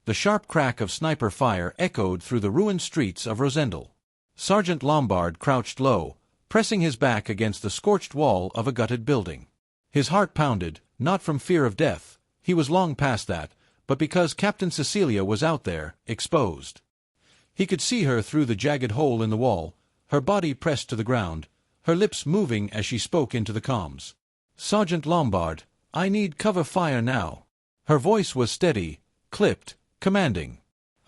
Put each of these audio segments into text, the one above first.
The sharp crack of sniper fire echoed through the ruined streets of Rosendal. Sergeant Lombard crouched low, pressing his back against the scorched wall of a gutted building. His heart pounded, not from fear of death, he was long past that, but because Captain Cecilia was out there, exposed. He could see her through the jagged hole in the wall, her body pressed to the ground, her lips moving as she spoke into the comms. "Sergeant Lombard, I need cover fire now." Her voice was steady, clipped, commanding.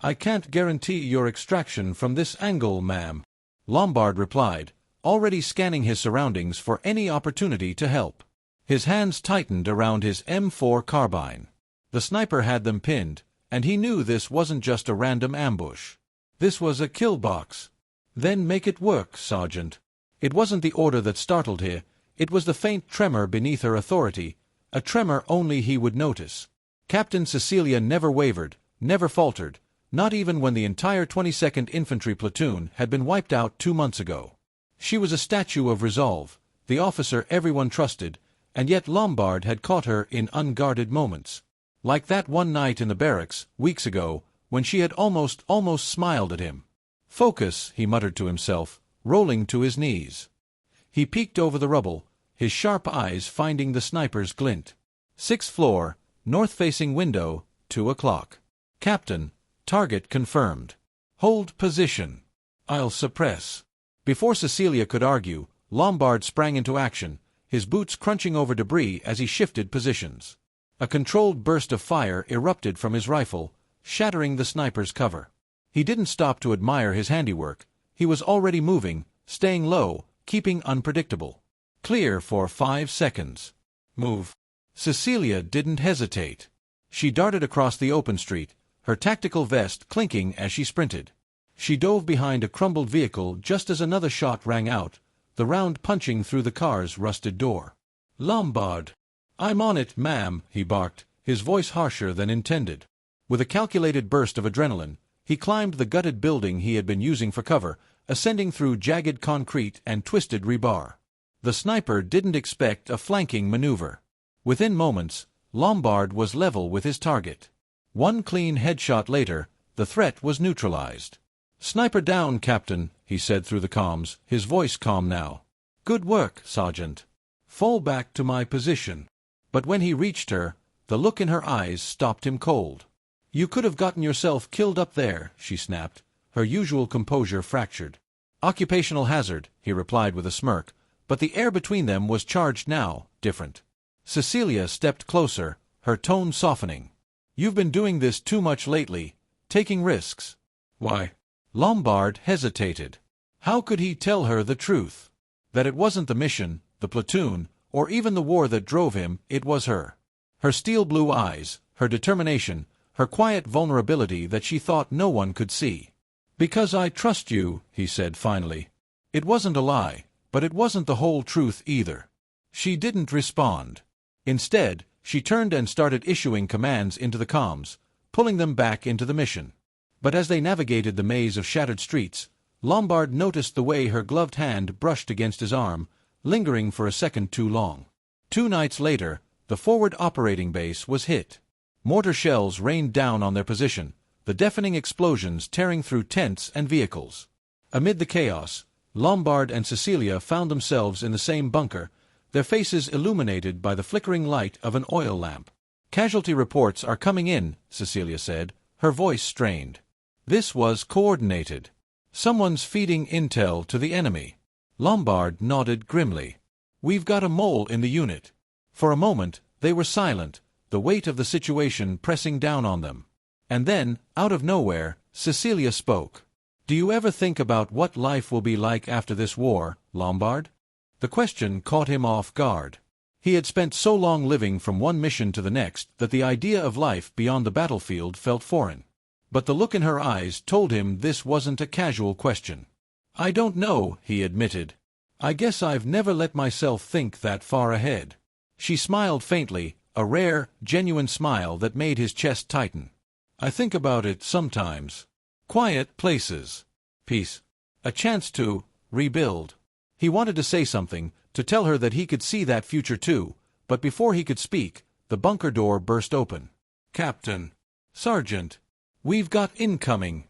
"I can't guarantee your extraction from this angle, ma'am," Lombard replied, already scanning his surroundings for any opportunity to help. His hands tightened around his M4 carbine. The sniper had them pinned, and he knew this wasn't just a random ambush. This was a kill box. "Then make it work, Sergeant." It wasn't the order that startled her, it was the faint tremor beneath her authority, a tremor only he would notice. Captain Cecilia never wavered, never faltered, not even when the entire 22nd Infantry platoon had been wiped out 2 months ago. She was a statue of resolve, the officer everyone trusted, and yet Lombard had caught her in unguarded moments. Like that one night in the barracks, weeks ago, when she had almost smiled at him. "Focus," he muttered to himself, rolling to his knees. He peeked over the rubble, his sharp eyes finding the sniper's glint. 6th floor, north-facing window, 2 o'clock. "Captain, target confirmed. Hold position. I'll suppress." Before Cecilia could argue, Lombard sprang into action, his boots crunching over debris as he shifted positions. A controlled burst of fire erupted from his rifle, shattering the sniper's cover. He didn't stop to admire his handiwork. He was already moving, staying low, keeping unpredictable. Clear for 5 seconds. Move. Cecilia didn't hesitate. She darted across the open street, her tactical vest clinking as she sprinted. She dove behind a crumbled vehicle just as another shot rang out, the round punching through the car's rusted door. "Lombard!" "I'm on it, ma'am," he barked, his voice harsher than intended. With a calculated burst of adrenaline, he climbed the gutted building he had been using for cover, ascending through jagged concrete and twisted rebar. The sniper didn't expect a flanking maneuver. Within moments, Lombard was level with his target. One clean headshot later, the threat was neutralized. "Sniper down, Captain," he said through the comms, his voice calm now. "Good work, Sergeant. Fall back to my position." But when he reached her, the look in her eyes stopped him cold. "You could have gotten yourself killed up there," she snapped, her usual composure fractured. "Occupational hazard," he replied with a smirk, but the air between them was charged now, different. Cecilia stepped closer, her tone softening. "You've been doing this too much lately, taking risks." "Why?" Lombard hesitated. How could he tell her the truth? That it wasn't the mission, the platoon, or even the war that drove him, it was her. Her steel-blue eyes, her determination, her quiet vulnerability that she thought no one could see. "Because I trust you," he said finally. It wasn't a lie, but it wasn't the whole truth either. She didn't respond. Instead, she turned and started issuing commands into the comms, pulling them back into the mission. But as they navigated the maze of shattered streets, Lombard noticed the way her gloved hand brushed against his arm, lingering for a second too long. 2 nights later, the forward operating base was hit. Mortar shells rained down on their position, the deafening explosions tearing through tents and vehicles. Amid the chaos, Lombard and Cecilia found themselves in the same bunker, their faces illuminated by the flickering light of an oil lamp. "Casualty reports are coming in," Cecilia said, her voice strained. This was coordinated. "Someone's feeding intel to the enemy." Lombard nodded grimly. "We've got a mole in the unit." For a moment, they were silent, the weight of the situation pressing down on them. And then, out of nowhere, Cecilia spoke. "Do you ever think about what life will be like after this war, Lombard?" The question caught him off guard. He had spent so long living from one mission to the next that the idea of life beyond the battlefield felt foreign. But the look in her eyes told him this wasn't a casual question. "I don't know," he admitted. "I guess I've never let myself think that far ahead." She smiled faintly, a rare, genuine smile that made his chest tighten. "I think about it sometimes. Quiet places. Peace. A chance to rebuild." He wanted to say something, to tell her that he could see that future too, but before he could speak, the bunker door burst open. "Captain." "Sergeant." "We've got incoming."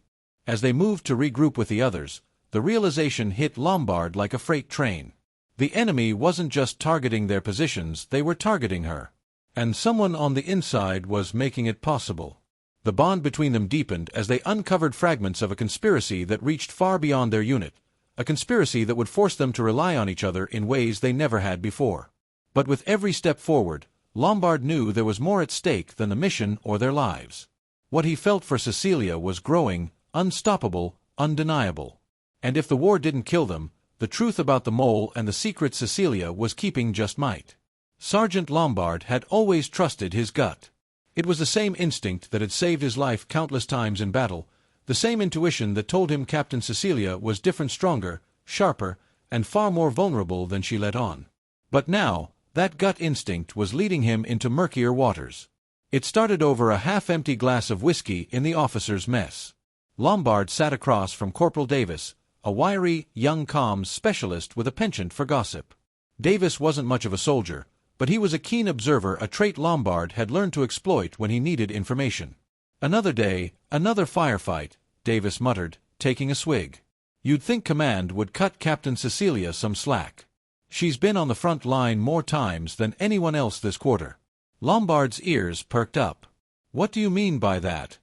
As they moved to regroup with the others, the realization hit Lombard like a freight train. The enemy wasn't just targeting their positions, they were targeting her. And someone on the inside was making it possible. The bond between them deepened as they uncovered fragments of a conspiracy that reached far beyond their unit, a conspiracy that would force them to rely on each other in ways they never had before. But with every step forward, Lombard knew there was more at stake than the mission or their lives. What he felt for Cecilia was growing, unstoppable, undeniable. And if the war didn't kill them, the truth about the mole and the secret Cecilia was keeping just might. Sergeant Lombard had always trusted his gut. It was the same instinct that had saved his life countless times in battle, the same intuition that told him Captain Cecilia was different, stronger, sharper, and far more vulnerable than she let on. But now, that gut instinct was leading him into murkier waters. It started over a half-empty glass of whiskey in the officers' mess. Lombard sat across from Corporal Davis, a wiry, young comms specialist with a penchant for gossip. Davis wasn't much of a soldier, but he was a keen observer, a trait Lombard had learned to exploit when he needed information. "Another day, another firefight," Davis muttered, taking a swig. "You'd think command would cut Captain Cecilia some slack. She's been on the front line more times than anyone else this quarter." Lombard's ears perked up. "What do you mean by that?"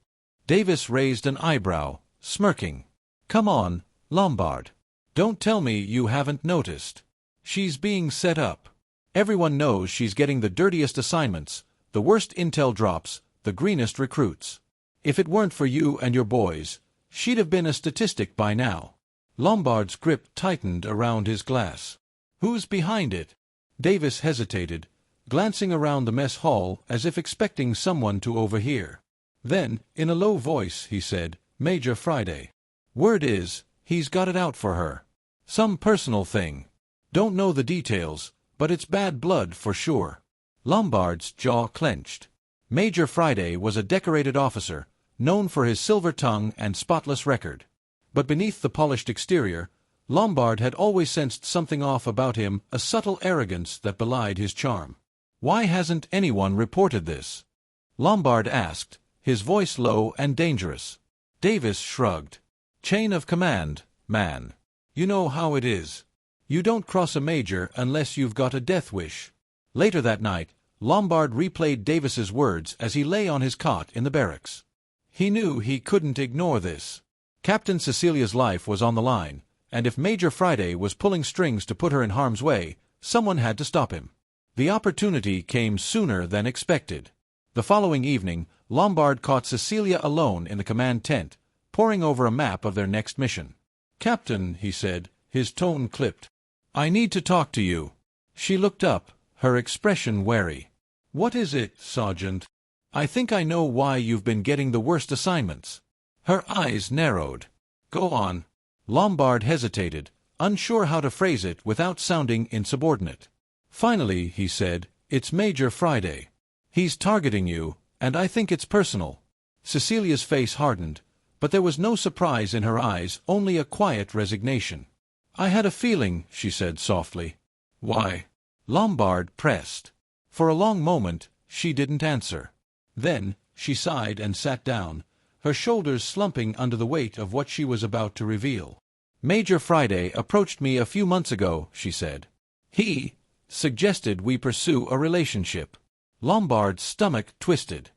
Davis raised an eyebrow, smirking. "Come on, Lombard. Don't tell me you haven't noticed. She's being set up. Everyone knows she's getting the dirtiest assignments, the worst intel drops, the greenest recruits. If it weren't for you and your boys, she'd have been a statistic by now." Lombard's grip tightened around his glass. "Who's behind it?" Davis hesitated, glancing around the mess hall as if expecting someone to overhear. Then, in a low voice, he said, "Major Friday. Word is, he's got it out for her. Some personal thing. Don't know the details, but it's bad blood for sure." Lombard's jaw clenched. Major Friday was a decorated officer, known for his silver tongue and spotless record. But beneath the polished exterior, Lombard had always sensed something off about him, a subtle arrogance that belied his charm. "Why hasn't anyone reported this?" Lombard asked, his voice low and dangerous. Davis shrugged. "Chain of command, man. You know how it is. You don't cross a major unless you've got a death wish." Later that night, Lombard replayed Davis's words as he lay on his cot in the barracks. He knew he couldn't ignore this. Captain Cecilia's life was on the line, and if Major Friday was pulling strings to put her in harm's way, someone had to stop him. The opportunity came sooner than expected. The following evening, Lombard caught Cecilia alone in the command tent, poring over a map of their next mission. "Captain," he said, his tone clipped, "I need to talk to you." She looked up, her expression wary. "What is it, Sergeant?" "I think I know why you've been getting the worst assignments." Her eyes narrowed. "Go on." Lombard hesitated, unsure how to phrase it without sounding insubordinate. "Finally," he said, "it's Major Friday. He's targeting you, and I think it's personal." Cecilia's face hardened, but there was no surprise in her eyes, only a quiet resignation. "I had a feeling," she said softly. "Why?" Lombard pressed. For a long moment, she didn't answer. Then, she sighed and sat down, her shoulders slumping under the weight of what she was about to reveal. "Major Friday approached me a few months ago," she said. "He suggested we pursue a relationship." Lombard's stomach twisted.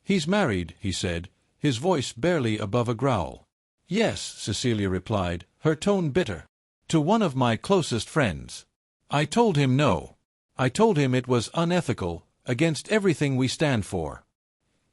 "He's married," he said, his voice barely above a growl. "Yes," Cecilia replied, her tone bitter. "To one of my closest friends. I told him no. I told him it was unethical, against everything we stand for.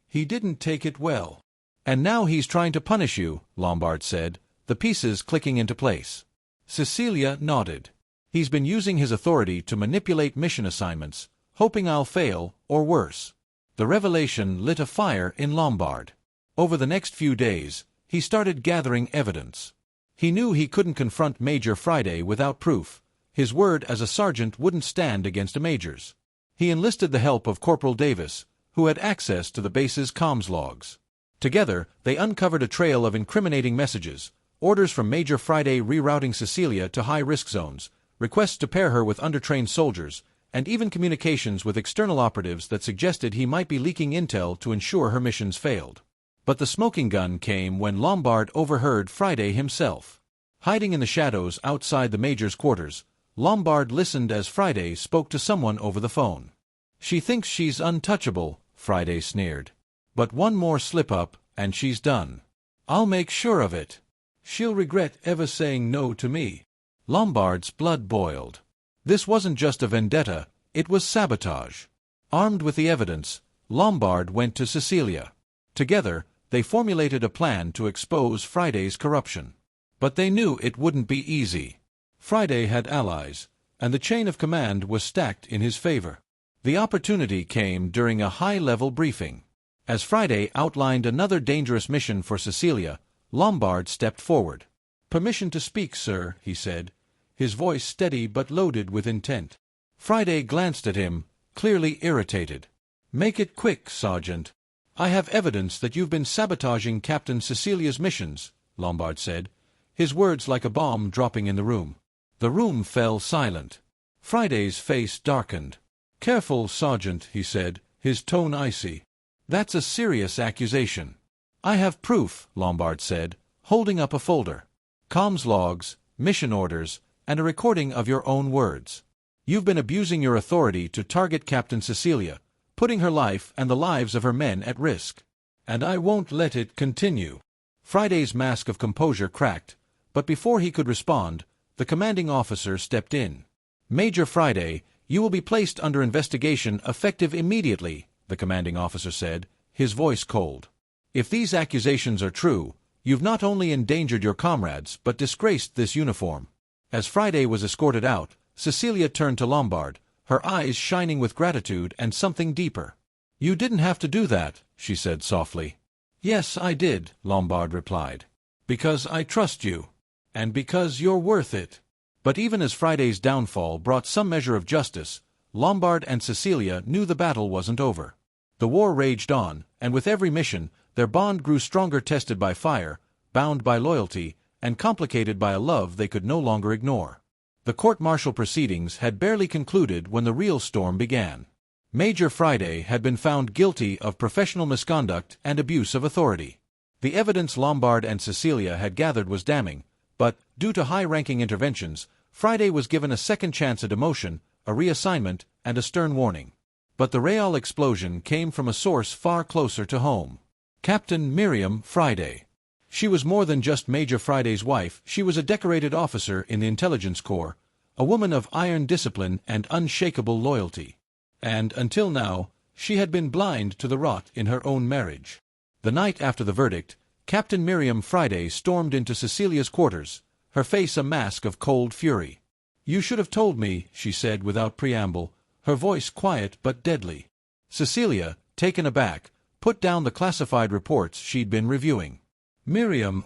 He didn't take it well. And now he's trying to punish you," Lombard said, the pieces clicking into place. Cecilia nodded. "He's been using his authority to manipulate mission assignments, hoping I'll fail, or worse." The revelation lit a fire in Lombard. Over the next few days, he started gathering evidence. He knew he couldn't confront Major Friday without proof. His word as a sergeant wouldn't stand against a major's. He enlisted the help of Corporal Davis, who had access to the base's comms logs. Together, they uncovered a trail of incriminating messages, orders from Major Friday rerouting Cecilia to high-risk zones, requests to pair her with undertrained soldiers, and even communications with external operatives that suggested he might be leaking intel to ensure her missions failed. But the smoking gun came when Lombard overheard Friday himself. Hiding in the shadows outside the Major's quarters, Lombard listened as Friday spoke to someone over the phone. "She thinks she's untouchable," Friday sneered. "But one more slip-up, and she's done. I'll make sure of it. She'll regret ever saying no to me." Lombard's blood boiled. This wasn't just a vendetta, it was sabotage. Armed with the evidence, Lombard went to Cecilia. Together, they formulated a plan to expose Friday's corruption. But they knew it wouldn't be easy. Friday had allies, and the chain of command was stacked in his favor. The opportunity came during a high-level briefing. As Friday outlined another dangerous mission for Cecilia, Lombard stepped forward. "Permission to speak, sir," he said, his voice steady but loaded with intent. Friday glanced at him, clearly irritated. "Make it quick, Sergeant. I have evidence that you've been sabotaging Captain Cecilia's missions," Lombard said, his words like a bomb dropping in the room. The room fell silent. Friday's face darkened. "Careful, Sergeant," he said, his tone icy. "That's a serious accusation." "I have proof," Lombard said, holding up a folder. "Comms logs, mission orders, and a recording of your own words. You've been abusing your authority to target Captain Cecilia, putting her life and the lives of her men at risk. And I won't let it continue." Friday's mask of composure cracked, but before he could respond, the commanding officer stepped in. "Major Friday, you will be placed under investigation effective immediately," the commanding officer said, his voice cold. "If these accusations are true, you've not only endangered your comrades but disgraced this uniform." As Friday was escorted out, Cecilia turned to Lombard, her eyes shining with gratitude and something deeper. "You didn't have to do that," she said softly. "Yes, I did," Lombard replied. "Because I trust you. And because you're worth it." But even as Friday's downfall brought some measure of justice, Lombard and Cecilia knew the battle wasn't over. The war raged on, and with every mission, their bond grew stronger, tested by fire, bound by loyalty, and complicated by a love they could no longer ignore. The court-martial proceedings had barely concluded when the real storm began. Major Friday had been found guilty of professional misconduct and abuse of authority. The evidence Lombard and Cecilia had gathered was damning, but, due to high-ranking interventions, Friday was given a second chance at demotion, a reassignment, and a stern warning. But the real explosion came from a source far closer to home. Captain Miriam Friday. She was more than just Major Friday's wife, she was a decorated officer in the intelligence corps, a woman of iron discipline and unshakable loyalty. And, until now, she had been blind to the rot in her own marriage. The night after the verdict, Captain Miriam Friday stormed into Cecilia's quarters, her face a mask of cold fury. "You should have told me," she said without preamble, her voice quiet but deadly. Cecilia, taken aback, put down the classified reports she'd been reviewing. "Miriam,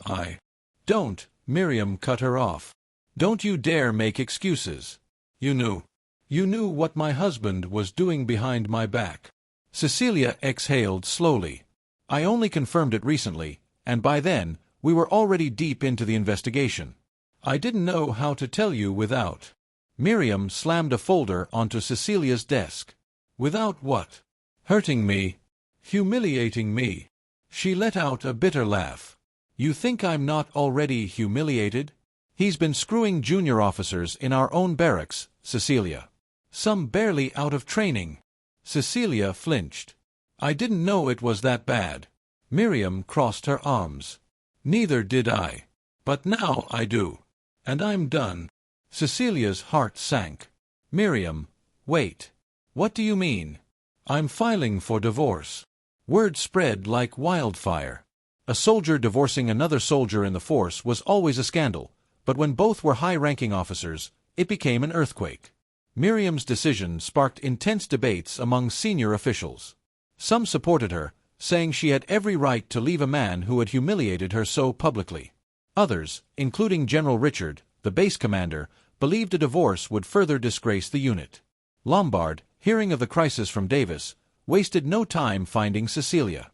Don't," Miriam cut her off. "Don't you dare make excuses. You knew what my husband was doing behind my back." Cecilia exhaled slowly. "I only confirmed it recently, and by then, we were already deep into the investigation. I didn't know how to tell you without." Miriam slammed a folder onto Cecilia's desk. "Without what? Hurting me? Humiliating me?" She let out a bitter laugh. "You think I'm not already humiliated? He's been screwing junior officers in our own barracks, Cecilia. Some barely out of training." Cecilia flinched. "I didn't know it was that bad." Miriam crossed her arms. "Neither did I. But now I do. And I'm done." Cecilia's heart sank. "Miriam, wait. What do you mean?" "I'm filing for divorce." Word spread like wildfire. A soldier divorcing another soldier in the force was always a scandal, but when both were high-ranking officers, it became an earthquake. Miriam's decision sparked intense debates among senior officials. Some supported her, saying she had every right to leave a man who had humiliated her so publicly. Others, including General Richard, the base commander, believed a divorce would further disgrace the unit. Lombard, hearing of the crisis from Davis, wasted no time finding Cecilia.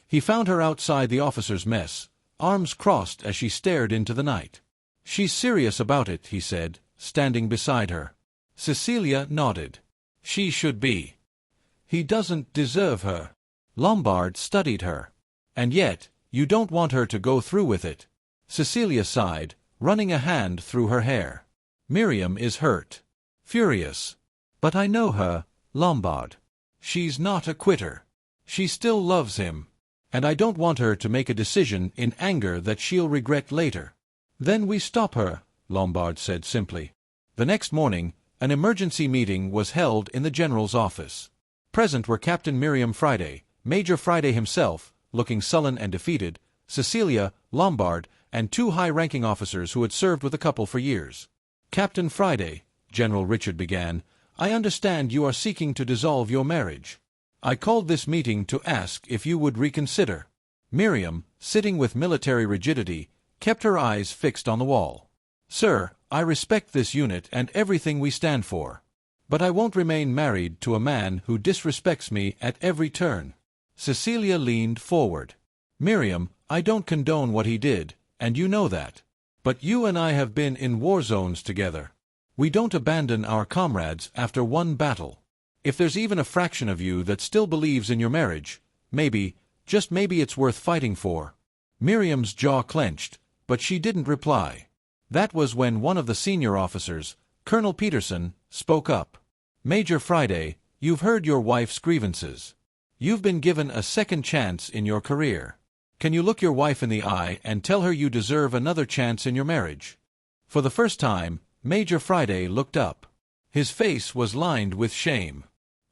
He found her outside the officers' mess, arms crossed as she stared into the night. "She's serious about it," he said, standing beside her. Cecilia nodded. "She should be. He doesn't deserve her." Lombard studied her. And yet, you don't want her to go through with it. Cecilia sighed, running a hand through her hair. Miriam is hurt. Furious. But I know her, Lombard. She's not a quitter. She still loves him. And I don't want her to make a decision in anger that she'll regret later. Then we stop her, Lombard said simply. The next morning, an emergency meeting was held in the general's office. Present were Captain Miriam Friday, Major Friday himself, looking sullen and defeated, Cecilia, Lombard, and two high-ranking officers who had served with the couple for years. Captain Friday, General Richard began, I understand you are seeking to dissolve your marriage. I called this meeting to ask if you would reconsider. Miriam, sitting with military rigidity, kept her eyes fixed on the wall. Sir, I respect this unit and everything we stand for. But I won't remain married to a man who disrespects me at every turn. Cecilia leaned forward. Miriam, I don't condone what he did, and you know that. But you and I have been in war zones together. We don't abandon our comrades after one battle. If there's even a fraction of you that still believes in your marriage, maybe, just maybe it's worth fighting for. Miriam's jaw clenched, but she didn't reply. That was when one of the senior officers, Colonel Peterson, spoke up. Major Friday, you've heard your wife's grievances. You've been given a second chance in your career. Can you look your wife in the eye and tell her you deserve another chance in your marriage? For the first time, Major Friday looked up. His face was lined with shame.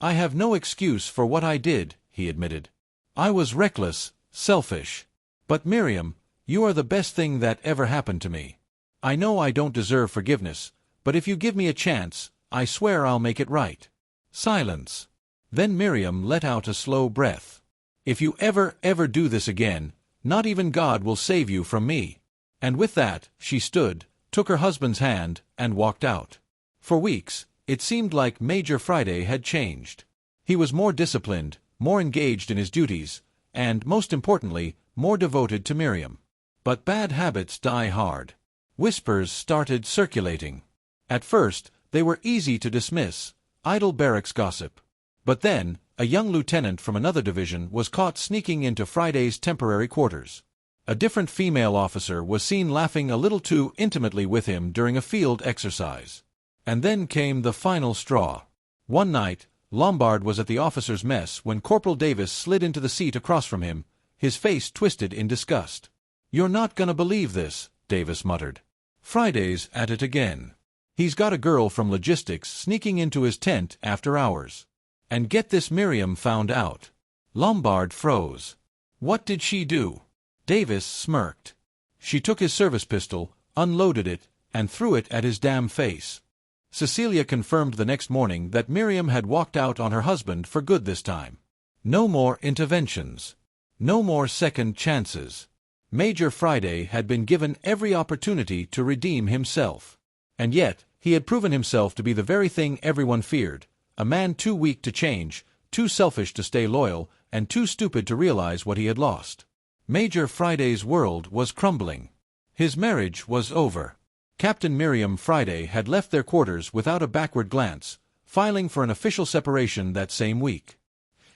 I have no excuse for what I did, he admitted. I was reckless, selfish. But Miriam, you are the best thing that ever happened to me. I know I don't deserve forgiveness, but if you give me a chance, I swear I'll make it right. Silence. Then Miriam let out a slow breath. If you ever do this again, not even God will save you from me. And with that, she stood, took her husband's hand, and walked out. For weeks, it seemed like Major Friday had changed. He was more disciplined, more engaged in his duties, and, most importantly, more devoted to Miriam. But bad habits die hard. Whispers started circulating. At first, they were easy to dismiss, idle barracks gossip. But then, a young lieutenant from another division was caught sneaking into Friday's temporary quarters. A different female officer was seen laughing a little too intimately with him during a field exercise. And then came the final straw. One night, Lombard was at the officers' mess when Corporal Davis slid into the seat across from him, his face twisted in disgust. "You're not gonna believe this," Davis muttered. "Friday's at it again. He's got a girl from logistics sneaking into his tent after hours. And get this, Miriam found out." Lombard froze. "What did she do?" Davis smirked. "She took his service pistol, unloaded it, and threw it at his damn face." Cecilia confirmed the next morning that Miriam had walked out on her husband for good this time. No more interventions. No more second chances. Major Friday had been given every opportunity to redeem himself. And yet, he had proven himself to be the very thing everyone feared, a man too weak to change, too selfish to stay loyal, and too stupid to realize what he had lost. Major Friday's world was crumbling. His marriage was over. Captain Miriam Friday had left their quarters without a backward glance, filing for an official separation that same week.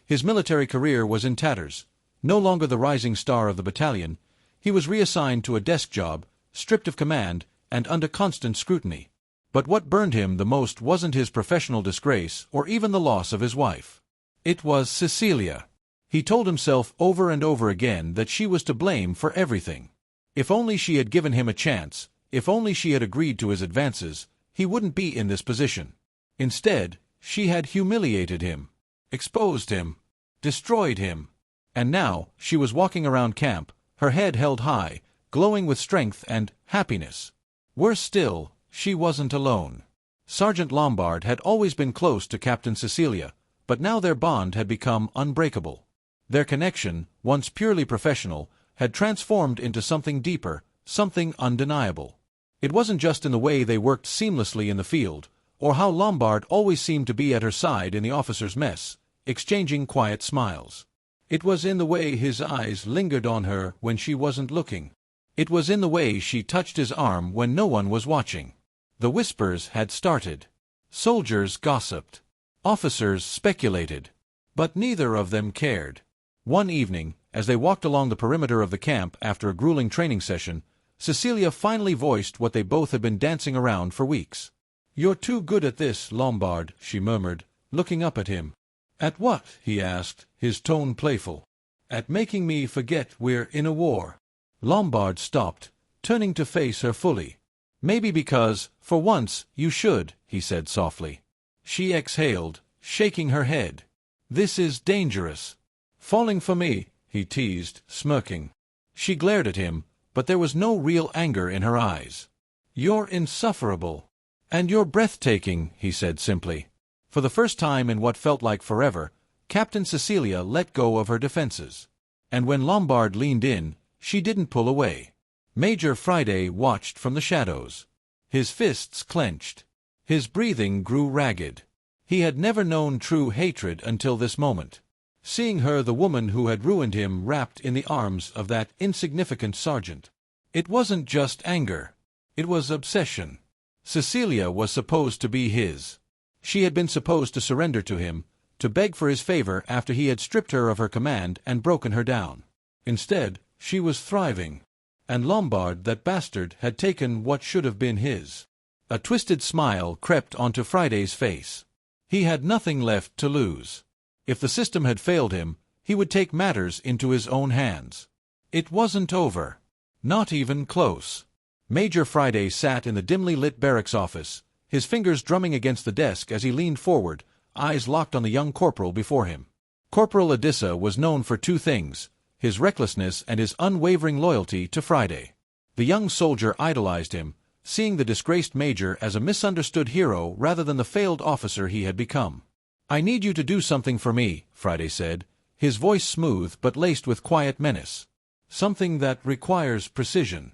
His military career was in tatters. No longer the rising star of the battalion, he was reassigned to a desk job, stripped of command, and under constant scrutiny. But what burned him the most wasn't his professional disgrace or even the loss of his wife. It was Cecilia. He told himself over and over again that she was to blame for everything. If only she had given him a chance, if only she had agreed to his advances, he wouldn't be in this position. Instead, she had humiliated him, exposed him, destroyed him. And now, she was walking around camp, her head held high, glowing with strength and happiness. Worse still, she wasn't alone. Sergeant Lombard had always been close to Captain Cecilia, but now their bond had become unbreakable. Their connection, once purely professional, had transformed into something deeper, something undeniable. It wasn't just in the way they worked seamlessly in the field, or how Lombard always seemed to be at her side in the officers' mess, exchanging quiet smiles. It was in the way his eyes lingered on her when she wasn't looking. It was in the way she touched his arm when no one was watching. The whispers had started. Soldiers gossiped. Officers speculated. But neither of them cared. One evening, As they walked along the perimeter of the camp after a grueling training session, Cecilia finally voiced what they both had been dancing around for weeks. "You're too good at this, Lombard," she murmured, looking up at him. "At what?" he asked, his tone playful. "At making me forget we're in a war." Lombard stopped, turning to face her fully. "Maybe because, for once, you should," he said softly. She exhaled, shaking her head. "This is dangerous." "Falling for me," he teased, smirking. She glared at him, but there was no real anger in her eyes. "You're insufferable. And you're breathtaking," he said simply. For the first time in what felt like forever, Captain Cecilia let go of her defenses. And when Lombard leaned in, she didn't pull away. Major Friday watched from the shadows. His fists clenched. His breathing grew ragged. He had never known true hatred until this moment. Seeing her, the woman who had ruined him, wrapped in the arms of that insignificant sergeant. It wasn't just anger. It was obsession. Cecilia was supposed to be his. She had been supposed to surrender to him, to beg for his favor after he had stripped her of her command and broken her down. Instead, she was thriving. And Lombard, that bastard, had taken what should have been his. A twisted smile crept onto Friday's face. He had nothing left to lose. If the system had failed him, he would take matters into his own hands. It wasn't over. Not even close. Major Friday sat in the dimly lit barracks office, his fingers drumming against the desk as he leaned forward, eyes locked on the young corporal before him. Corporal Odessa was known for two things: his recklessness and his unwavering loyalty to Friday. The young soldier idolized him, seeing the disgraced major as a misunderstood hero rather than the failed officer he had become. "I need you to do something for me," Friday said, his voice smooth but laced with quiet menace. "Something that requires precision.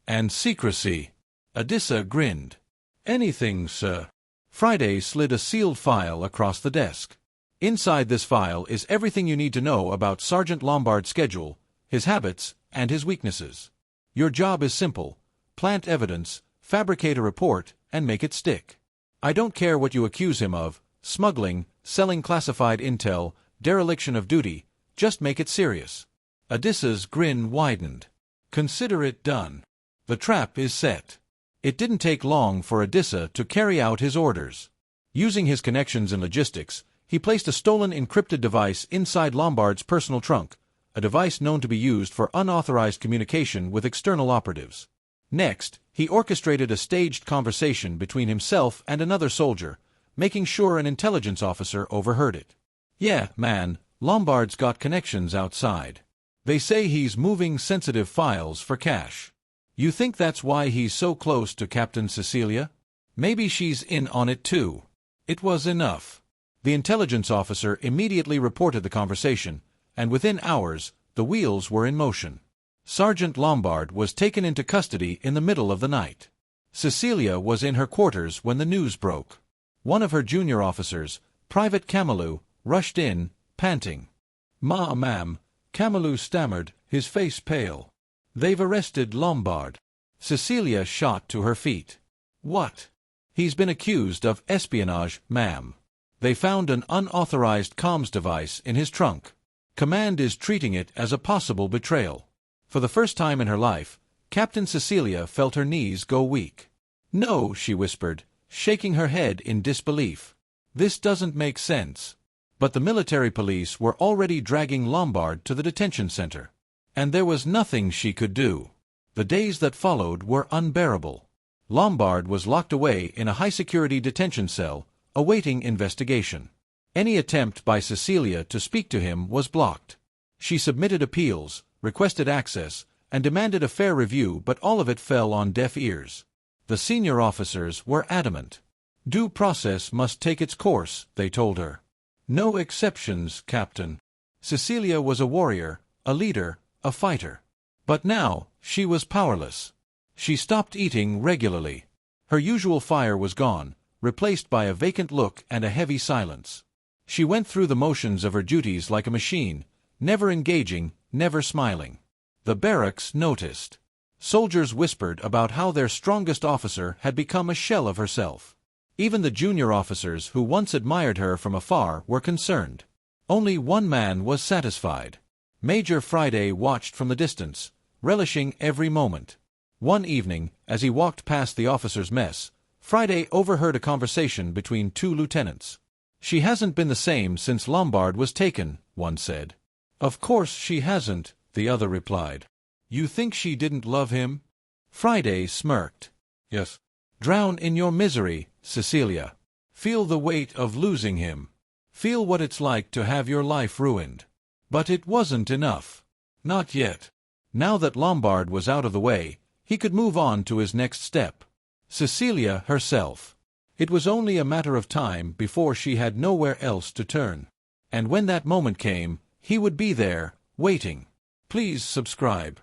And secrecy." Odessa grinned. "Anything, sir." Friday slid a sealed file across the desk. "Inside this file is everything you need to know about Sergeant Lombard's schedule, his habits, and his weaknesses. Your job is simple: plant evidence, fabricate a report, and make it stick. I don't care what you accuse him of: smuggling, selling classified intel, dereliction of duty. Just make it serious." Odessa's grin widened. "Consider it done. The trap is set." It didn't take long for Odessa to carry out his orders. Using his connections in logistics, he placed a stolen encrypted device inside Lombard's personal trunk, a device known to be used for unauthorized communication with external operatives. Next, he orchestrated a staged conversation between himself and another soldier, making sure an intelligence officer overheard it. "Yeah, man, Lombard's got connections outside. They say he's moving sensitive files for cash. You think that's why he's so close to Captain Cecilia? Maybe she's in on it too." It was enough. The intelligence officer immediately reported the conversation, and within hours, the wheels were in motion. Sergeant Lombard was taken into custody in the middle of the night. Cecilia was in her quarters when the news broke. One of her junior officers, Private Camelou, rushed in, panting. Ma'am," Camelou stammered, his face pale. "They've arrested Lombard." Cecilia shot to her feet. "What?" "He's been accused of espionage, ma'am. They found an unauthorized comms device in his trunk. Command is treating it as a possible betrayal." For the first time in her life, Captain Cecilia felt her knees go weak. "No," she whispered, shaking her head in disbelief. "This doesn't make sense." But the military police were already dragging Lombard to the detention center. And there was nothing she could do. The days that followed were unbearable. Lombard was locked away in a high-security detention cell, awaiting investigation. Any attempt by Cecilia to speak to him was blocked. She submitted appeals, requested access, and demanded a fair review, but all of it fell on deaf ears. The senior officers were adamant. "Due process must take its course," they told her. "No exceptions, Captain." Cecilia was a warrior, a leader, a fighter. But now, she was powerless. She stopped eating regularly. Her usual fire was gone, replaced by a vacant look and a heavy silence. She went through the motions of her duties like a machine, never engaging, never smiling. The barracks noticed. Soldiers whispered about how their strongest officer had become a shell of herself. Even the junior officers who once admired her from afar were concerned. Only one man was satisfied. Major Friday watched from the distance, relishing every moment. One evening, as he walked past the officers' mess, Friday overheard a conversation between two lieutenants. "She hasn't been the same since Lombard was taken," one said. "Of course she hasn't," the other replied. "You think she didn't love him?" Friday smirked. "Yes. Drown in your misery, Cecilia. Feel the weight of losing him. Feel what it's like to have your life ruined." But it wasn't enough. Not yet. Now that Lombard was out of the way, he could move on to his next step. Cecilia herself. It was only a matter of time before she had nowhere else to turn. And when that moment came, he would be there, waiting. Please subscribe.